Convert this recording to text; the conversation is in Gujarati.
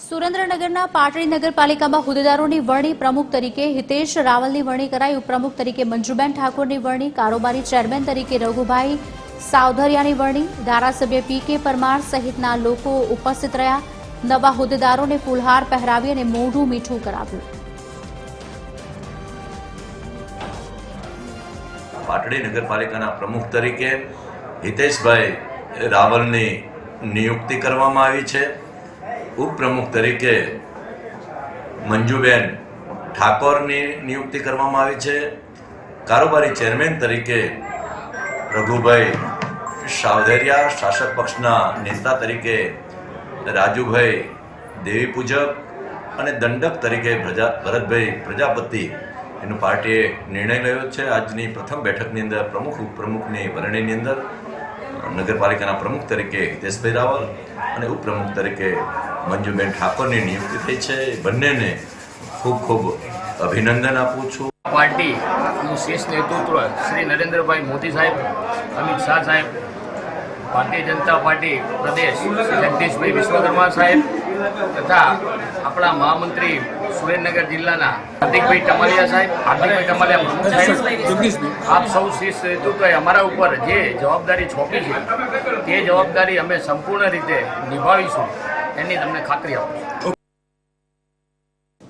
સુરેન્દ્રનગરના પાટડી નગરપાલિકામાં હોદ્દેદારોની વરણી પ્રમુખ તરીકે હિતેશ રાવલની વરણી કરાઈ। ઉપપ્રમુખ તરીકે મંજુબેન ઠાકોરની વરણી, કારોબારી ચેરમેન તરીકે રઘુભાઈ સાવધરિયાની વરણી, ધારાસભ્ય પી.કે. પરમાર સહિતના લોકો ઉપસ્થિત રહ્યા। નવા હોદ્દેદારોને ફૂલહાર પહેરાવી અને મોઢું મીઠું કરાવ્યું। પાટડી નગરપાલિકાના પ્રમુખ તરીકે હિતેશભાઈ રાવલની નિયુક્તિ કરવામાં આવી છે। ઉપપ્રમુખ તરીકે મંજુબેન ઠાકોરની નિયુક્તિ કરવામાં આવી છે। કારોબારી ચેરમેન તરીકે રઘુભાઈ સાવધરિયા, શાસક પક્ષના નેતા તરીકે રાજુભાઈ દેવી પૂજક અને દંડક તરીકે ભરતભાઈ પ્રજાપતિ એનું પાર્ટીએ નિર્ણય લેવો છે। આજની પ્રથમ બેઠકની અંદર પ્રમુખ ઉપપ્રમુખની વરણીની અંદર નગરપાલિકાના પ્રમુખ તરીકે હિતેશભાઈ રાવલ અને ઉપપ્રમુખ તરીકે મંજુબેન ઠાકોરની નિયુક્તિ થઈ છે। બંનેને ખૂબ ખૂબ અભિનંદન આપું છું। પાર્ટીનું શીર્ષ નેતૃત્વ શ્રી નરેન્દ્રભાઈ મોદી સાહેબ, અમિત શાહ સાહેબ, ભારતીય જનતા પાર્ટી પ્રદેશ શ્રી જગદીશભાઈ વિશ્વકર્મા સાહેબ તથા આપણા મહામંત્રી સુરેન્દ્રનગર જિલ્લાના હાર્દિકભાઈ ટમાલિયા સાહેબ, હાર્દિકભાઈ ટમાલિયા પ્રમુખ સાહેબ, આપ સૌ શીર્ષ નેતૃત્વએ અમારા ઉપર જે જવાબદારી સોંપી છે તે જવાબદારી અમે સંપૂર્ણ રીતે નિભાવીશું એની તમને ખાતરી આપું છું।